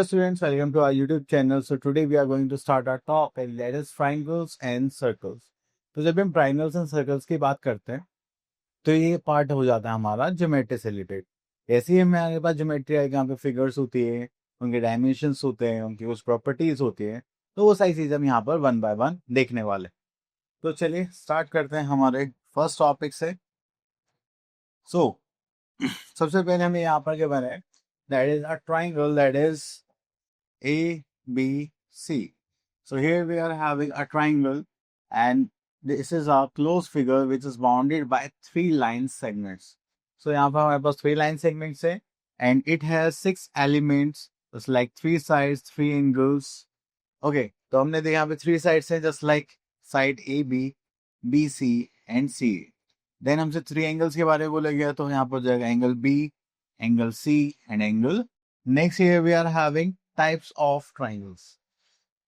Hello students, welcome to our YouTube channel. So today we are going to start our topic that is triangles and circles. तो जब हम triangles and circles की बात करते हैं तो ये पार्ट हो जाता है हमारा ज्योमेट्री से रिलेटेड। ऐसे ही हमारे पास ज्योमेट्री है, यहाँ पे फिगर्स होती है, उनके डायमेंशंस होते हैं, उनकी कुछ प्रॉपर्टीज होती है, तो वो सारी चीज़ हम यहाँ पर वन बाय वन देखने वाले। तो चलिए स्टार्ट करते हैं हमारे फर्स्ट टॉपिक से। सबसे पहले हमें यहाँ पर क्या बना है, that is a triangle that is A, B, C. So here we are having a triangle and this is a closed figure which is bounded by three line segments. So यहाँ पर हमारे पास three line segments है and it has six elements. It's like three sides, three angles. Okay, तो हमने देखा यहाँ पे three sides हैं just like side AB, BC and CA. Then हमसे three angles के बारे में बोला गया तो यहाँ पर जाएगा angle B, angle C and angle. Next here we are having types of triangles.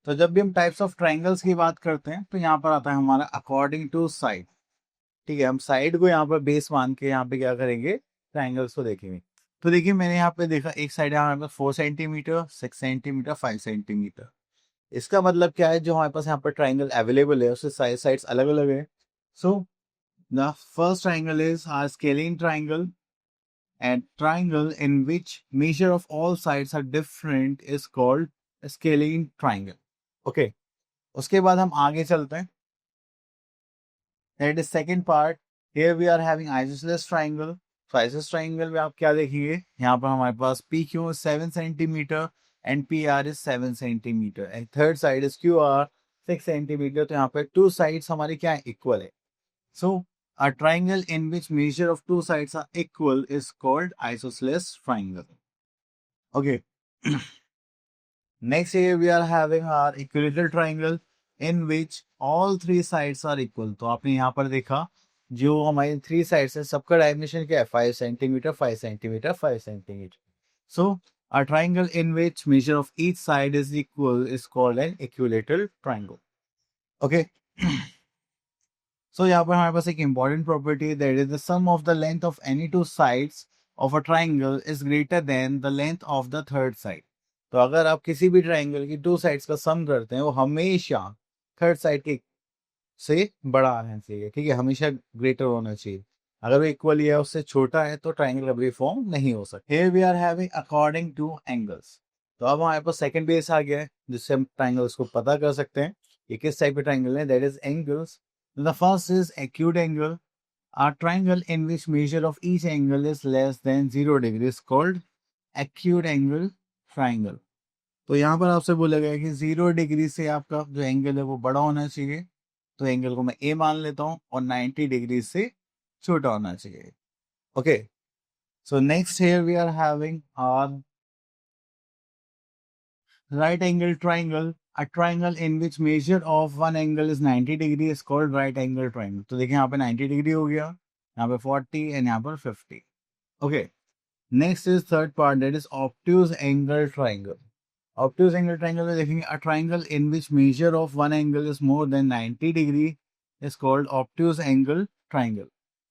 तो जब भी हम टाइप्स ऑफ ट्राइंगल्स की बात करते हैं तो यहाँ पर आता है हमारा अकॉर्डिंग टू साइड। ठीक है, हम साइड को यहाँ पर बेस मान के यहाँ पे क्या करेंगे, ट्राइंगल्स को देखेंगे। तो देखिए मैंने यहाँ पे देखा एक साइड है हमारे पास 4 सेंटीमीटर, 6 सेंटीमीटर, 5 सेंटीमीटर। इसका मतलब क्या है, जो हमारे पास यहाँ पर ट्राइंगल अवेलेबल है उसके साइड्स अलग अलग है। So the first triangle is are scalene triangle and triangle in which measure of all sides are different is called a scalene triangle. Okay, उसके बाद हम आगे चलते हैं। That is second part. Here we are having isosceles triangle. So isosceles triangle में आप क्या देखेंगे, यहाँ पर हमारे पास PQ is 7 centimeter and PR is 7 centimeter and third side is QR 6 centimeter. तो यहाँ पर two sides हमारी क्या है, equal है. So a triangle in which measure of two sides are equal is called isosceles triangle. Okay. Next here we are having our equilateral triangle in which all three sides are equal. तो आपने यहाँ पर देखा जो हमारे three sides है सबका dimension क्या है, 5 centimetre, 5 centimetre, 5 centimetre. So a triangle in which measure of each side is equal is called an equilateral triangle. Okay. So यहाँ पर हमारे पास एक important property that is the sum of the length of any two sides of a triangle is greater than the length of the third side. तो अगर आप किसी भी ट्राइंगल की टू साइड्स का सम करते हैं वो हमेशा थर्ड साइड के से बड़ा आना चाहिए। ठीक है, हमेशा ग्रेटर होना चाहिए। अगर वो इक्वल है उससे छोटा है तो ट्राइंगल कभी फॉर्म नहीं हो सकता। Here we are having according to angles. तो अब हमारे पास सेकंड बेस आ गया है जिससे हम ट्राइंगल्स को पता कर सकते हैं ये किस टाइप के ट्राइंगल है, that is angles. The first is acute angle. A triangle in which measure of each angle is less than 0 degree is called acute angle triangle. तो यहाँ पर आपसे बोला गया कि 0 डिग्री से आपका जो एंगल है वो बड़ा होना चाहिए, तो एंगल को मैं ए मान लेता हूँ, और 90 डिग्री से छोटा होना चाहिए. Okay, so next here we are having our right angle triangle. A triangle in which measure of one angle is 90 degree is called right angle triangle. तो देखिए यहाँ पे 90 डिग्री हो गया, यहाँ पे 40 एंड यहाँ पर 50. Okay, next is third part that is obtuse angle triangle. Obtuse angle triangle में देखेंगे a triangle in which measure of one angle is more than 90 degree is called obtuse angle triangle.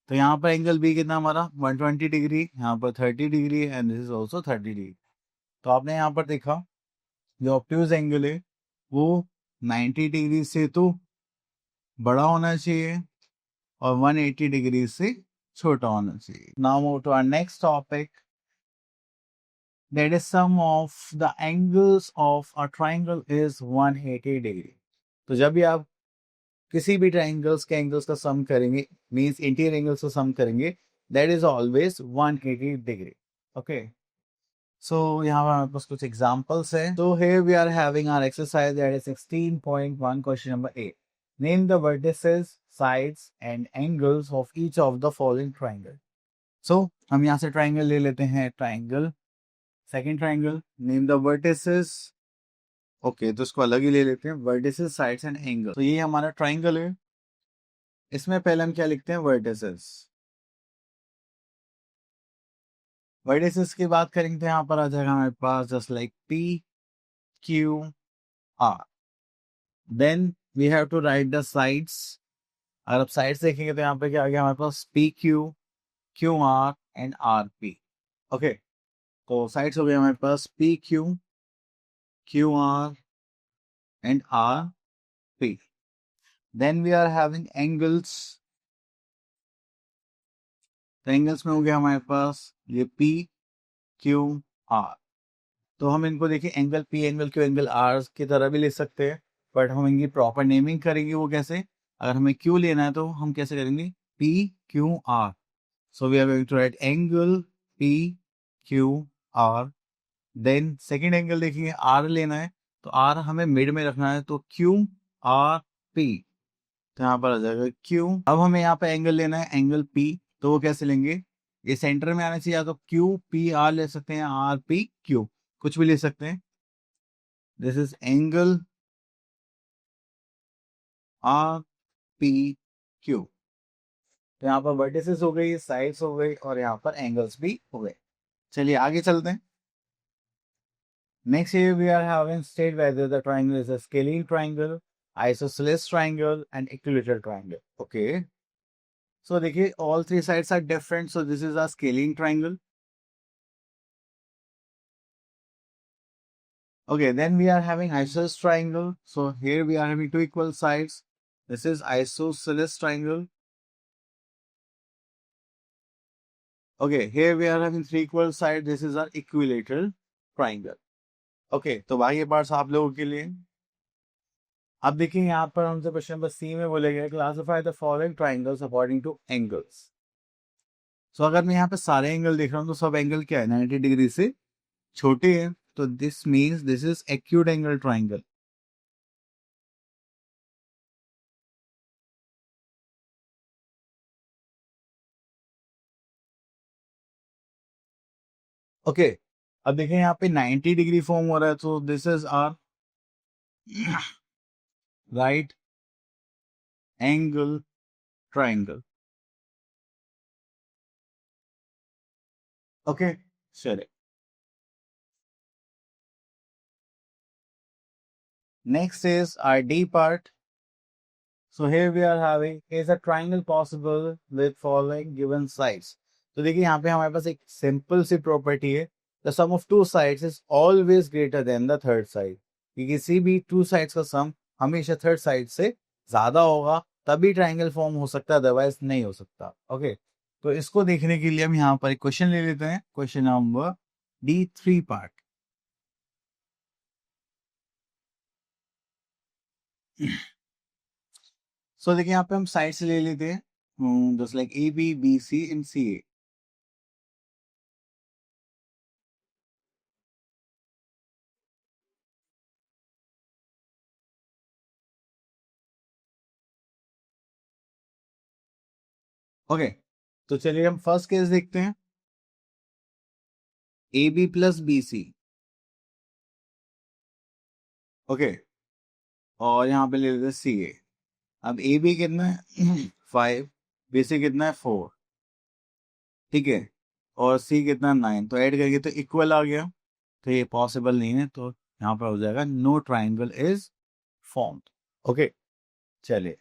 तो यहाँ पर angle B कितना हमारा 120 degree, यहाँ पर 30 degree and this is also 30 degree. तो आपने यहाँ पर देखा जो ऑब्ट्यूज एंगल है वो 90 डिग्री से तो बड़ा होना चाहिए और 180 डिग्री से छोटा होना चाहिए. Now move to our next topic that is sum of the angles of a triangle is 180 degree. तो जब भी आप किसी भी ट्राइंगल्स के एंगल्स का सम करेंगे, मींस इंटीरियर एंगल्स का सम करेंगे, that is always 180 degree. Okay, so यहाँ पर हमारे पास कुछ एग्जांपल्स है. So here we are having our exercise that is 16.1 question number 8. Name the vertices, sides and angles of each of the following triangle. So हम यहाँ से triangle ले लेते हैं. triangle, second triangle, name the vertices. Okay, तो इसको अलग ही ले लेते हैं. vertices, sides and angles. तो ये हमारा triangle है. इसमें पहले हम क्या लिखते हैं, vertices. वर्टिसेस की बात करेंगे तो यहाँ पर आ जाएगा हमारे पास just like P, Q, R. Then we have to write the sides. अगर आप साइड्स देखेंगे तो यहाँ पे क्या आ गया हमारे पास P, Q, Q, R and R, P. Okay, तो साइड्स हो गए हमारे पास P, Q, QR and RP. Then we are having angles. तो एंगल्स में हो गया हमारे पास ये PQR. तो हम इनको देखिए angle P, angle Q, angle R की तरह भी ले सकते हैं, बट हम इनकी प्रॉपर नेमिंग करेंगे. वो कैसे? अगर हमें Q लेना है तो हम कैसे करेंगे? PQR. So we are going to write angle PQR. Then second angle देखिए R लेना है, तो R हमें मिड में रखना है, तो QRP. तो यहाँ पर आ जाएगा Q. अब हमें यहाँ पे एंगल लेना है एंगल P, तो वो कैसे लेंगे? ये सेंटर में आना चाहिए, या तो QPR ले सकते हैं, RPQ, कुछ भी ले सकते हैं. This is angle RPQ. तो यहाँ पर वर्टिसेस हो गई, साइड्स हो गई, और यहाँ पर एंगल्स भी हो गए. चलिए आगे चलते हैं. Next here we are having state whether the triangle is a scalene triangle, isosceles triangle, and equilateral triangle. Okay. So देखिए all three sides are different. So this is a scalene triangle. Okay, then we are having isosceles triangle. So here we are having two equal sides. This is isosceles triangle. Okay, here we are having three equal sides. This is our equilateral triangle. Okay, तो बाकी parts आप लोगों के लिए. अब देखिए यहाँ पर हमसे क्वेश्चन नंबर सी में बोलेगा classify the following triangles according to angles. So अगर मैं यहाँ पे सारे एंगल देख रहा हूँ तो सब एंगल क्या है? 90 डिग्री से छोटे हैं, तो this means this is acute angle triangle. Okay, अब देखिए यहाँ पे 90 डिग्री फॉर्म हो रहा है, तो this is are right angle triangle. Okay, चलिए next is our D part. So here we are having is a triangle possible with following given sides. तो देखिए यहाँ पे हमारे पास एक सिंपल सी प्रॉपर्टी है, the sum of two sides is always greater than the third side. कि किसी भी टू साइड्स का सम हमेशा थर्ड साइड से ज्यादा होगा, तभी ट्राइंगल फॉर्म हो सकता है, अदरवाइज नहीं हो सकता. ओके, तो इसको देखने के लिए हम यहाँ पर एक क्वेश्चन ले लेते हैं. Question number D3 part. सो देखिए यहाँ पे हम साइड से ले लेते हैं, just like AB, BC and CA. Okay, तो चलिए हम फर्स्ट केस देखते हैं. AB plus BC. ओके, और यहाँ पे ले लेते हैं CA. अब AB कितना है? 5. BC कितना है? 4. ठीक है, और C कितना? 9. तो ऐड करके तो इक्वल आ गया, तो ये पॉसिबल नहीं है, तो यहाँ पर हो जाएगा no triangle is formed. Okay, चलिए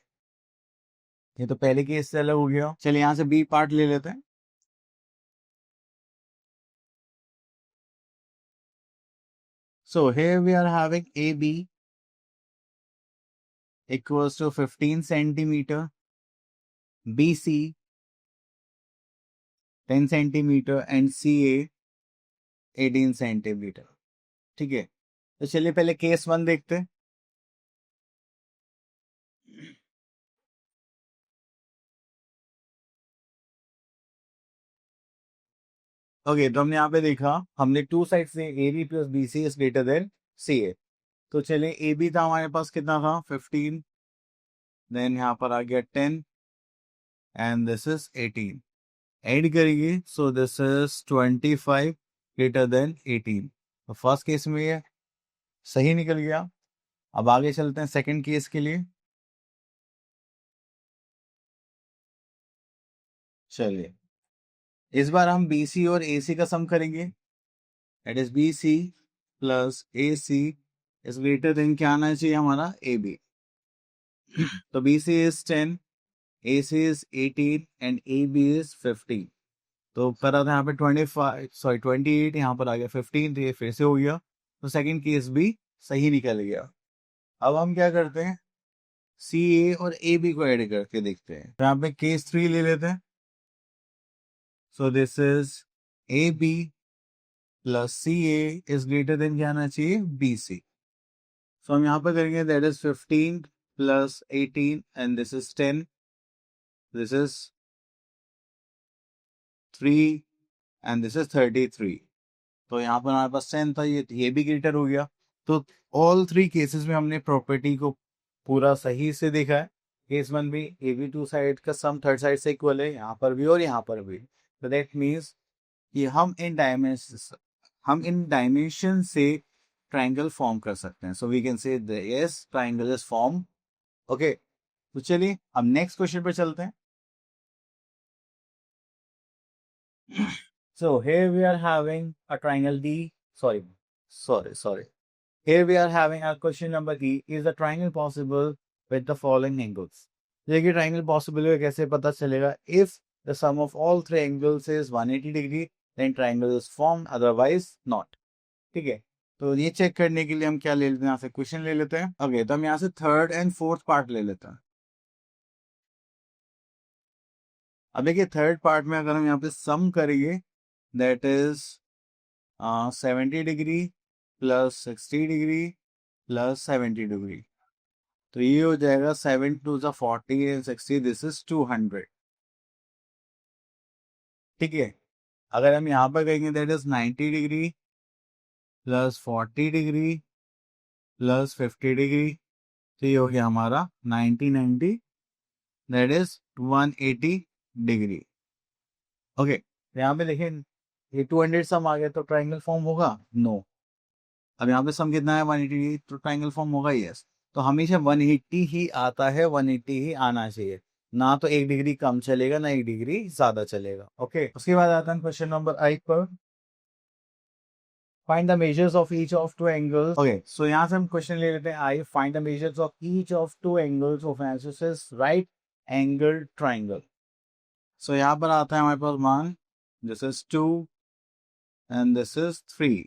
ये तो पहले केस से अलग हो गया. चलिए यहाँ से B पार्ट ले लेते हैं. So here we are having AB equals to 15 centimeter, BC 10 centimeter and CA 18 centimeter. ठीक है, तो चलिए पहले केस 1 देखते हैं. ओके, तो हमने यहाँ पे देखा, हमने टू साइड से AB plus BC is greater then CA. तो चलिए AB था हमारे पास कितना था? 15. देन यहाँ पर आ गया 10 एंड दिस इज 18. ऐड करेंगे, सो दिस इज 25 ग्रेटर देन 18. तो फर्स्ट केस में ये सही निकल गया. अब आगे चलते हैं सेकंड केस के लिए. चलिए इस बार हम BC और AC का सम करेंगे. That is BC plus AC is greater than क्या आना चाहिए हमारा? AB. तो BC is 10, AC is 18 and AB is 15. तो करा था यहाँ पे 28, यहाँ पर आ गया 15, तो ये फिर से हो गया. तो सेकंड केस भी सही निकल गया। अब हम क्या करते हैं, सी ए और ए बी को ऐड करके देखते हैं। तो यहाँ पे केस 3 ले लेते हैं। So this is A B plus C A is greater than क्या आना चाहिए, बी सी। सो हम यहाँ पे करेंगे, that is 15 plus 18 and this is 10, this is 3 and this is 33। तो यहाँ पर हमारे पास 10 था, ये भी ग्रेटर हो गया। तो ऑल थ्री केसेस में हमने प्रॉपर्टी को पूरा सही से देखा है। केस 1 भी ए बी टू साइड का सम थर्ड साइड से इक्वल है, यहाँ पर भी और यहाँ पर भी। तो दैट मीन्स कि हम इन डायमेंशन से ट्राइंगल फॉर्म कर सकते हैं। So we can say yes triangle is form. Okay, तो चलिए अब नेक्स्ट क्वेश्चन पे चलते हैं। So here we are having a triangle D. Sorry. Here we are having a question number D. Is the triangle possible with the following angles? देखिए triangle possible है कैसे पता चलेगा? If the sum of all three angles is 180 degree, then triangle is formed. Otherwise, not. ठीक है, तो ये check करने के लिए हम क्या ले लेते हैं, यहाँ से क्वेश्चन ले लेते हैं। ओके, तो हम यहाँ से थर्ड एंड फोर्थ पार्ट ले लेते हैं। अब देखिए थर्ड पार्ट में अगर हम यहाँ पे सम करेंगे, that is 70 degree plus 60 degree plus 70 degree. तो ये हो जाएगा 7 टू 40 एंड 60, दिस इज 200। ठीक है, अगर हम यहाँ पर कहेंगे that is 90 degree plus 40 degree plus 50 degree, तो ये हो गया हमारा 90 दैट इज 180 डिग्री। ओके, यहाँ पे देखें ये 200 सम आ गया, तो ट्राइंगल फॉर्म होगा? नो। अब यहाँ पे सम कितना है, 180, तो ट्राइंगल फॉर्म होगा? यस। तो हमेशा 180 ही आता है, 180 ही आना चाहिए, ना तो 1 डिग्री कम चलेगा ना 1 डिग्री ज्यादा चलेगा। ओके, उसके बाद आता है क्वेश्चन नंबर 8 पर। Find the measures of each of two angles. Okay, so यहाँ से हम क्वेश्चन ले लेते हैं। I find the measures of each of two angles of an isosceles right angle triangle. So यहाँ पर आता है हमारे पास मान, this is 2 and this is 3।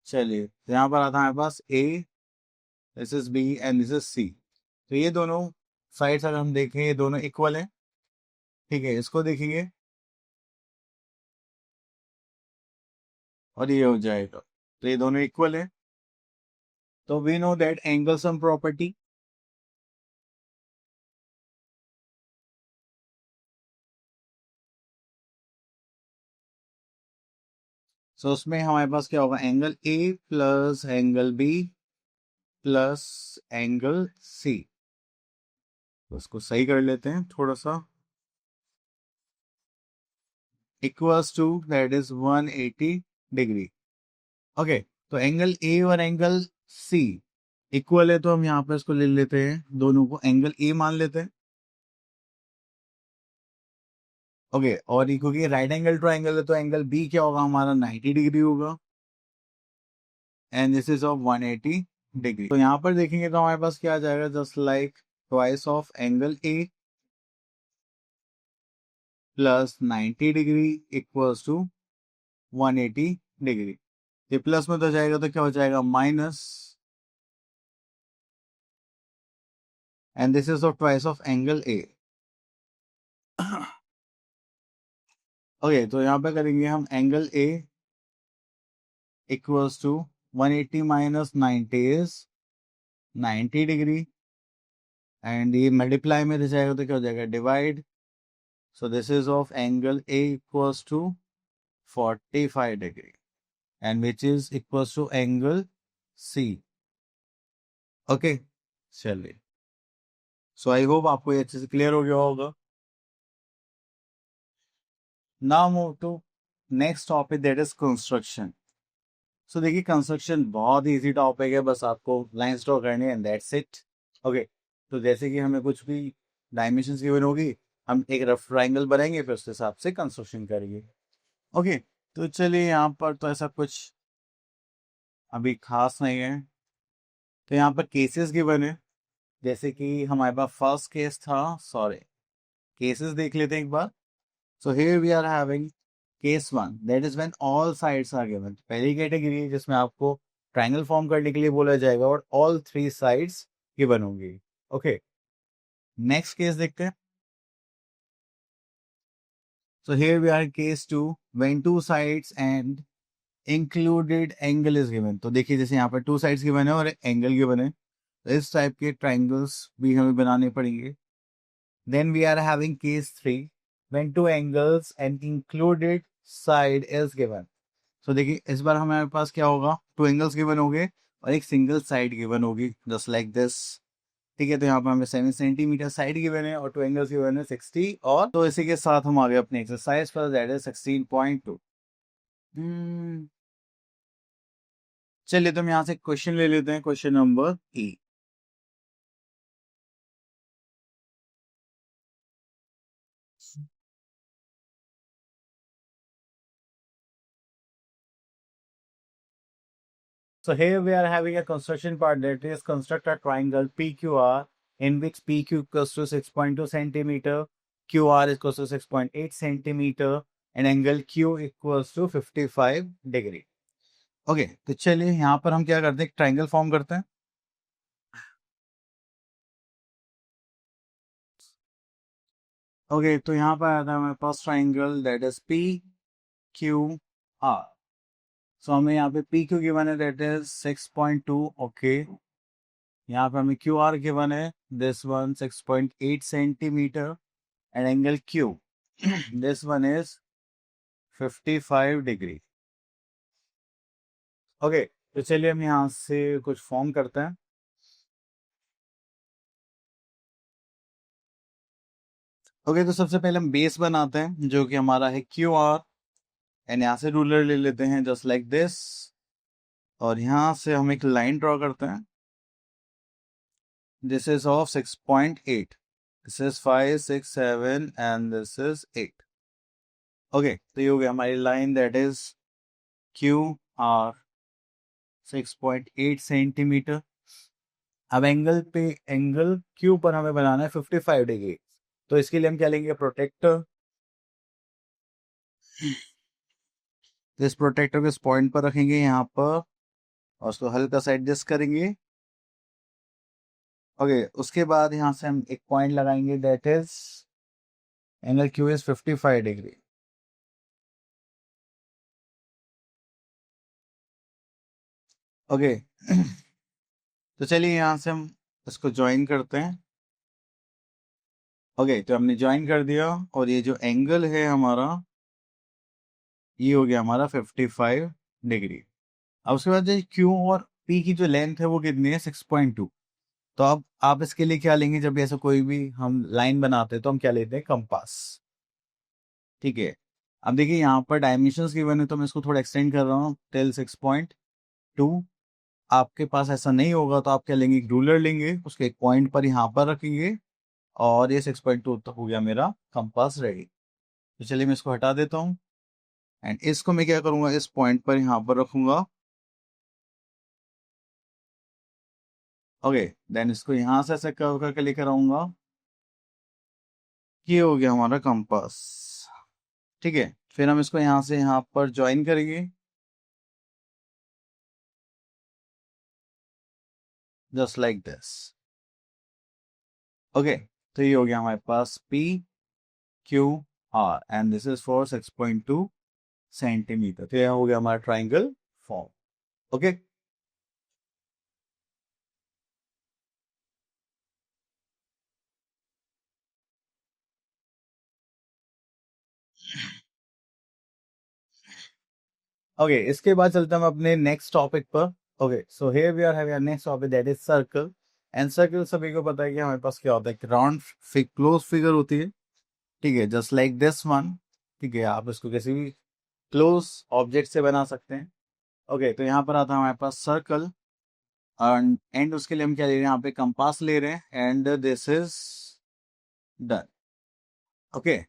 चलिए, तो यहाँ पर आता है हमारे पास A, this is B and this is C. तो ये दोनों साइड्स अगर हम देखें ये दोनों इक्वल हैं। ठीक है, इसको देखेंगे और ये हो जाएगा, तो ये दोनों इक्वल है। तो we know that angle sum property, so उसमें हमारे पास क्या होगा, angle A plus angle B plus angle C. तो उसको सही कर लेते हैं थोड़ा सा, equals to that is 180 degree. Okay, तो एंगल ए और एंगल सी इक्वल है, तो हम यहाँ पे इसको ले लेते हैं, दोनों को एंगल ए मान लेते हैं। ओके, और ये क्योंकि राइट एंगल ट्राइंगल है, तो एंगल बी क्या होगा हमारा, 90 डिग्री होगा and this is of 180 degree. तो यहाँ पर देखेंगे तो हमारे पास क्या आ जाएगा, just like twice of angle A plus 90 degree equals to 180 degree. ये प्लस में तो जाएगा तो क्या हो जाएगा, minus, and this is of twice of angle A. Okay, तो यहाँ पे करेंगे हम angle A equals to 180 minus 90 is 90 degree, and ये मल्टीप्लाई में रह जाएगा तो क्या हो जाएगा, divide. So this is of angle A equals to 45 degree and which is equals to angle C. Okay, चलिए, सो आई होप आपको ये अच्छे से क्लियर हो गया होगा। Now move to next topic, that is construction. So देखिए construction बहुत ही इजी टॉपिक है, बस आपको लाइंस ड्रॉ करनी है एंड दैट्स इट। ओके, तो जैसे कि हमें कुछ भी डायमेंशंस गिवन होगी, हम एक रफ ट्राइंगल बनाएंगे, फिर उस हिसाब से कंस्ट्रक्शन करेंगे। ओके, तो चलिए यहाँ पर तो ऐसा कुछ अभी खास नहीं है। तो यहाँ पर केसेस गिवन है, जैसे कि हमारे पास फर्स्ट केस था, सॉरी केसेस देख लेते हैं एक बार। So here we are having case 1, that is when all sides are given. पहली कैटेगरी है जिसमें आपको ट्राइंगल फॉर्म करने के लिए बोला जाएगा और ऑल 3 साइड्स गिवन होंगी। ओके, नेक्स्ट केस देखते हैं। So here we are case 2 when 2 sides and included angle is given। तो देखिए जैसे यहाँ पर 2 sides given है और एंगल given है, तो इस टाइप के ट्राइंगल्स भी हमें बनाने पड़ेंगे। Then we are having case 3 when 2 angles and included side is given। So देखिए इस बार हमारे पास क्या होगा, 2 एंगल्स गिवन होंगे और एक सिंगल साइड गिवन होगी, जस्ट लाइक दिस। ठीक है, तो यहाँ पर हमें 7 सेंटीमीटर साइड गिवन है और 2 एंगल्स गिवन है 60। और तो इसी के साथ हम आ गए अपने एक्सरसाइज पर, दैट इज 16.2। चलिए तो हम यहाँ से क्वेश्चन ले लेते हैं, question number E. So here we are having a construction part, that is construct a triangle PQR in which PQ equals to 6.2 centimeter, QR is equals to 6.8 centimeter and angle Q equals to 55 degree। Okay, तो चलिए यहाँ पर हम क्या करते हैं, एक triangle form करते हैं। ओके, तो यहाँ पर आता है हमारे पास triangle that is P Q R. So हमें यहाँ पे पी क्यू गिवन है दैट इज 6.2। ओके, यहाँ पे हमें क्यू आर गिवन है this one 6.8 centimetre and angle Q this one is 55 degree. Okay, तो चलिए हम यहाँ से कुछ फॉर्म करते हैं। ओके, तो सबसे पहले हम बेस बनाते हैं जो कि हमारा है क्यू आर एंड यहाँ से रूलर ले लेते हैं जस्ट लाइक दिस और यहाँ से हम एक लाइन ड्रॉ करते हैं। This is of 6.8, this is 5 6 7 and this is 8। Okay, तो ये हो गया हमारी line that is Q R 6.8 centimetre. अब एंगल क्यू पर हमें बनाना है 55 डिग्री, तो इसके लिए हम क्या लेंगे, प्रोटेक्टर। इस प्रोटेक्टर को इस पॉइंट पर रखेंगे यहाँ पर और उसको हल्का सा एडजस्ट करेंगे। ओके, उसके बाद यहाँ से हम एक पॉइंट लगाएंगे that is angle Q is 55 degree. Okay, तो चलिए यहाँ से हम इसको ज्वाइन करते हैं। ओके, तो हमने ज्वाइन कर दिया और ये जो एंगल है हमारा ये हो गया हमारा 55 डिग्री। अब उसके बाद क्यू और पी की जो लेंथ है वो कितनी है, 6.2। तो अब आप इसके लिए क्या लेंगे, जब ऐसा कोई भी हम लाइन बनाते हैं तो हम क्या लेते हैं, कंपास। ठीक है, अब देखिए यहाँ पर डायमेंशंस गिवन है तो मैं इसको थोड़ा एक्सटेंड कर रहा हूँ टिल 6.2। आपके पास ऐसा नहीं होगा तो आप क्या लेंगे, एक रूलर लेंगे, उसके एक पॉइंट पर यहाँ पर रखेंगे और ये 6.2 तक हो गया मेरा कंपास रेडी। तो चलिए मैं इसको हटा देता हूँ एंड इसको मैं क्या करूंगा, इस पॉइंट पर यहाँ पर रखूंगा। ओके, देन इसको यहाँ से ऐसे कर्व करके लेकर आऊंगा। ये हो गया हमारा कंपास। ठीक है, फिर हम इसको यहाँ से यहाँ पर ज्वाइन करेंगे जस्ट लाइक दिस। ओके, तो ये हो गया हमारे पास P Q R and this is for 6.2 centimetre. तो यह हो गया हमारा ट्राइंगल फॉर्म। ओके, ओके, इसके बाद चलते हम अपने नेक्स्ट टॉपिक पर। Okay, so here we are having next topic that is circle and circle सभी को पता है कि हमारे पास क्या होता है, राउंड क्लोज फिगर होती है। ठीक है, जस्ट लाइक दिस वन। ठीक है, आप इसको किसी भी क्लोज ऑब्जेक्ट से बना सकते हैं। ओके, तो यहाँ पर आता है हमारे पास सर्कल एंड उसके लिए हम क्या ले रहे हैं, यहाँ पे कंपास ले रहे हैं and this is done. Okay,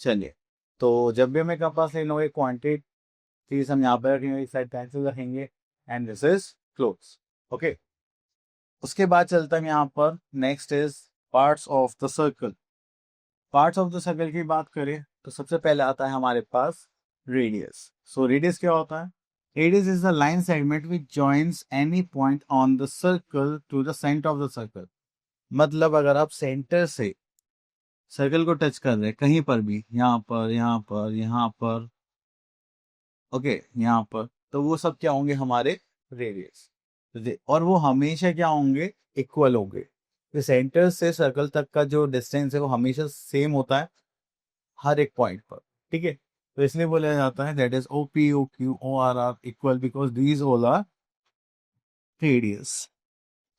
चलिए, तो जब भी हमें कंपास लेना होगा क्वांटिटीज हम यहाँ पर रखेंगे, इस साइड पेंसिल रखेंगे and this is close. Okay, उसके बाद चलता है यहाँ पर next is parts of the circle. Parts of the circle की बात करें तो सबसे पहले आता है हमारे पास रेडियस। सो रेडियस क्या होता है, radius is the line segment which joins any point on the circle to the centre of the circle. मतलब अगर आप सेंटर से सर्कल को टच कर रहे हैं कहीं पर भी, यहाँ पर, यहाँ पर, यहाँ पर, ओके, यहाँ पर, तो वो सब क्या होंगे हमारे रेडियस। और वो हमेशा क्या होंगे, इक्वल होंगे। तो सेंटर से सर्कल तक का जो डिस्टेंस है वो हमेशा सेम होता है हर एक पॉइंट पर, ठीक है। तो इसलिए बोला जाता है that is O P O Q O R R equal because these all are radius.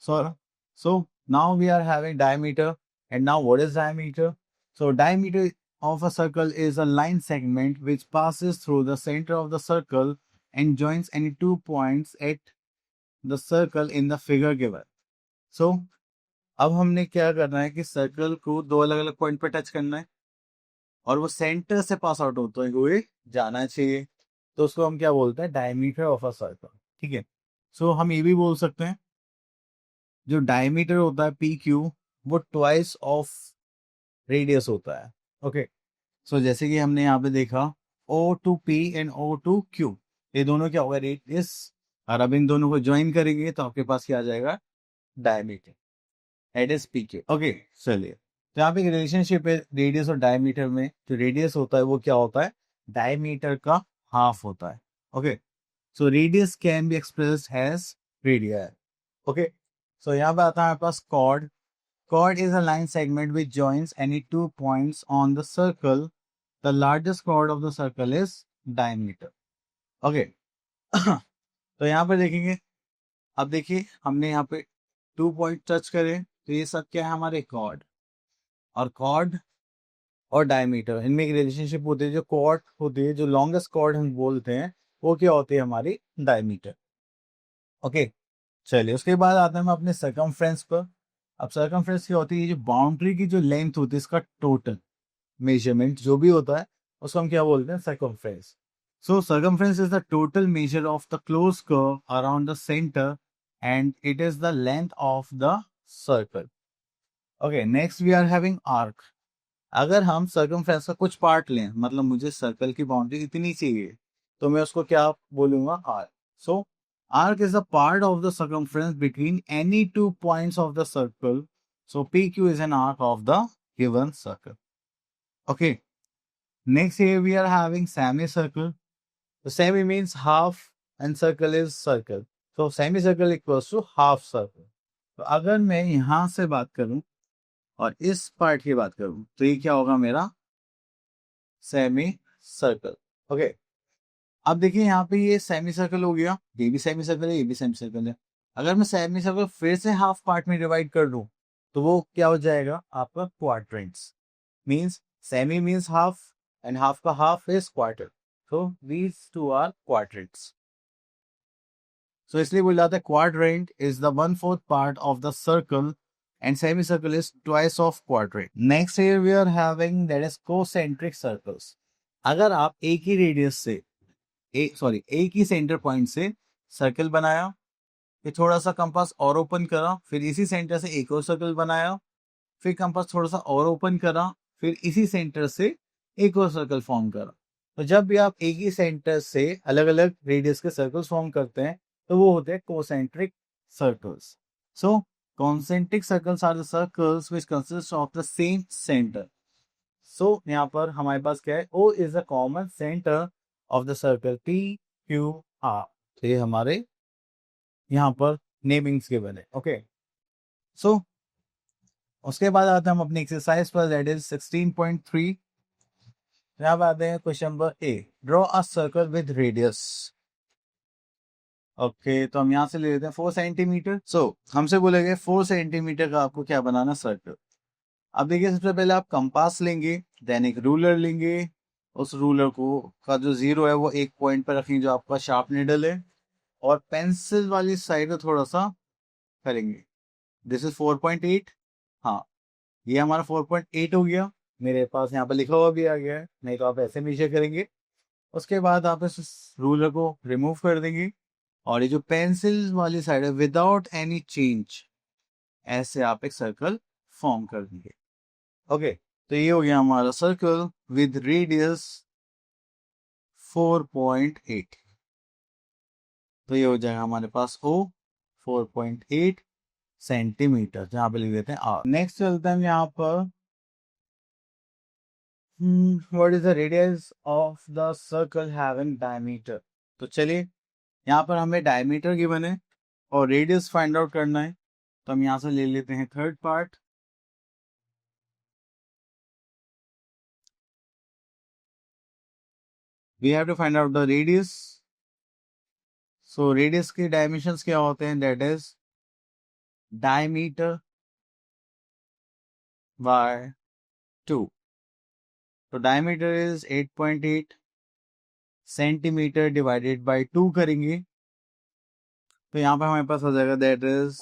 So now we are having diameter, and now what is diameter? So diameter of a circle is a line segment which passes through the center of the circle and joins any 2 points at the circle in the figure given. So अब हमने क्या करना है कि circle को दो अलग अलग पॉइंट पे टच करना है और वो सेंटर से पास आउट होते हुए जाना चाहिए, तो उसको हम क्या बोलते हैं, डायमीटर ऑफ अ सर्कल, ठीक है। सो हम ये भी बोल सकते हैं जो डायमीटर होता है पी क्यू, वो ट्वाइस ऑफ रेडियस होता है, ओके। सो जैसे कि हमने यहाँ पे देखा O to P and O to Q, ये दोनों क्या होगा, रेडियस। और अब इन दोनों को ज्वाइन करेंगे तो आपके पास क्या आ जाएगा, diameter, that is P Q, okay. चलिए, तो यहाँ पे एक रिलेशनशिप है रेडियस और डायमीटर में। जो रेडियस होता है वो क्या होता है, डायमीटर का हाफ होता है, okay. So radius can be expressed edge radius, okay. So यहाँ पे आता है हमारे पास cord. Chord is a line segment which joins any 2 points on the circle. The largest chord of the circle is diameter. Okay. तो यहाँ पे देखेंगे, अब देखिए हमने यहाँ पे 2 पॉइंट टच करे, तो ये सब क्या है, हमारे कॉर्ड। और कॉर्ड और डायमीटर, इनमें एक रिलेशनशिप होती है। जो कॉर्ड होती है, जो लॉन्गेस्ट कॉर्ड हम बोलते हैं, वो क्या होती है, हमारी डायमीटर, ओके। चलिए, उसके बाद आते हैं हम अपने सर्कमफ्रेंस पर। अब सर्कमफ्रेंस क्या होती है, जो बाउंड्री की जो लेंथ होती है, इसका टोटल मेजरमेंट जो भी होता है उसको हम क्या बोलते हैं, circumference. So circumference is the total measure of the close curve around the centre and it is the length of the circle, okay. Next we are having arc. अगर हम सर्कमफ्रेंस का कुछ पार्ट लें, मतलब मुझे सर्कल की boundary इतनी चाहिए, तो मैं उसको क्या बोलूंगा, arc. So arc is a part of the circumference between any 2 points of the circle. So P Q is an arc of the given circle, okay. Next here we are having semicircle. So semi means half and circle is circle. So semicircle equals to half circle. तो अगर मैं यहां से बात करूं और इस part की बात करूं, तो ये क्या होगा, मेरा सेमी सर्कल, ओके। अब देखिए यहाँ पे ये सेमी सर्कल हो गया, ये भी सेमी सर्कल है, ये भी सेमी सर्कल है। अगर मैं सेमी सर्कल फिर से हाफ पार्ट में डिवाइड कर दूं, तो वो क्या हो जाएगा, आपका quadrants. Means semi means half and half का half is quarter. So these two are quadrants. So इसलिए बोला जाता है quadrant is the 1/4 part of the circle and semicircle is twice of quadrant. Next here we are having that is concentric circles. अगर आप एक ही radius से एक ही centre point से सर्कल बनाया, फिर थोड़ा सा कंपास और ओपन करा, फिर इसी सेंटर से एक और सर्कल बनाया, फिर कंपास थोड़ा सा और ओपन करा, फिर इसी सेंटर से एक और सर्कल फॉर्म करा, तो जब भी आप एक ही सेंटर से अलग अलग रेडियस के सर्कल्स फॉर्म करते हैं, तो वो होते हैं concentric circles. So concentric circles are the circles which consist of the same centre. So यहाँ पर हमारे पास क्या है, O is the common centre of the circle P Q R। तो ये हमारे यहाँ पर नेमिंग्स के बने, ओके। सो उसके बाद आते हैं हम अपनी एक्सरसाइज पर, दैट इज 16.3। यहाँ पे आते हैं question number A, draw a circle with radius, okay. तो हम यहाँ से ले लेते हैं 4 सेंटीमीटर। सो हमसे बोलेंगे 4 सेंटीमीटर का आपको क्या बनाना, सर्कल। अब देखिए, सबसे पहले आप कंपास लेंगे, देन एक रूलर लेंगे, उस रूलर को का जो जीरो है वो एक पॉइंट पर रखेंगे जो आपका शार्प निडल है, और पेंसिल वाली साइड को थोड़ा सा करेंगे। दिस इज 4.8, हाँ, ये हमारा 4.8 हो गया। मेरे पास यहाँ पर लिखा हुआ भी आ गया है, नहीं तो आप ऐसे मीजर करेंगे। उसके बाद आप इस रूलर को रिमूव कर देंगे, और ये जो पेंसिल वाली साइड है, विदाउट एनी चेंज ऐसे आप एक सर्कल फॉर्म कर देंगे, ओके। तो ये हो गया हमारा सर्कल विद रेडियस 4.8। तो ये हो जाएगा हमारे पास O 4.8 सेंटीमीटर, जहाँ पे लिख देते हैं R। नेक्स्ट चलते हैं यहाँ पर, what is the radius of the circle having diameter. तो चलिए यहाँ पर हमें डायमीटर गिवन है और रेडियस फाइंड आउट करना है, तो हम यहाँ से ले लेते हैं third part. We have to find out the radius. So radius के डायमेंशंस क्या होते हैं, दैट इज डायमीटर बाय 2। तो diameter is 8.8 centimetre divided by 2 करेंगे, तो यहाँ पर हमारे पास हो जाएगा that is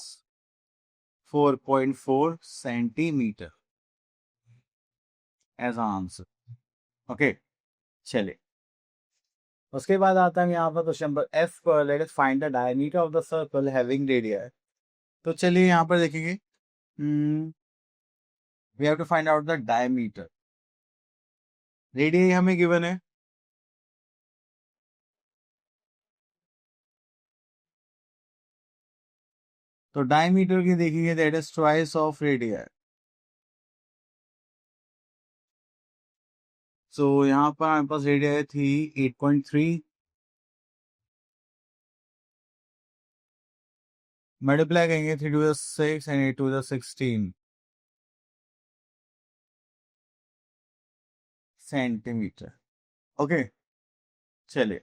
4.4 centimetre as answer. Okay, चलिए उसके बाद आता है यहाँ पर क्वेश्चन नंबर F पर, let us find the diameter of the circle having radius. तो चलिए यहाँ पर देखेंगे, we have to find out the diameter. Radius हमें गिवन है, तो डायमीटर की देखेंगे that is twice of radius. So यहाँ पर हमारे पास रेडियस थी 8.3, मल्टीप्लाई करेंगे 3 to the 6 and 8 to the 16 centimetre. Okay, चलिए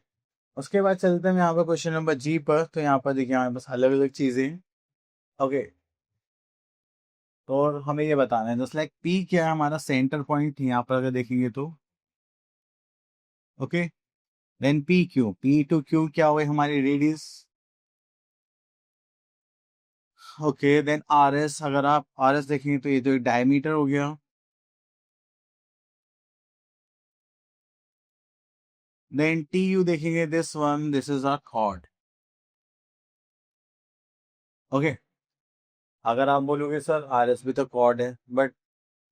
उसके बाद चलते हैं यहाँ पर क्वेश्चन नंबर G पर। तो यहाँ पर देखिए हमारे पास अलग अलग चीजें हैं। ओके, तो और हमें ये बताना है जस्ट लाइक P क्या है हमारा सेंटर पॉइंट यहाँ पर अगर देखेंगे तो। Okay, then P to Q क्या हो गई हमारी रेडियस। ओके, देन RS, अगर आप RS देखेंगे तो ये तो एक डायमीटर हो गया। देन TU देखेंगे, this one, this is our chord. Okay, अगर आप बोलोगे सर RS भी तो कॉर्ड है, बट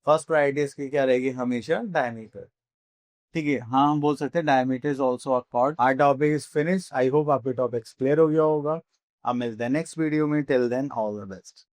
फर्स्ट प्रायोरिटी इसकी क्या रहेगी, हमेशा डायमीटर। ठीक है, हाँ हम बोल सकते हैं diameter is also a chord. Our topic is finish. I hope आपके टॉपिक्स क्लियर हो गया होगा। अब मिलते हैं नेक्स्ट वीडियो में, till then all the best.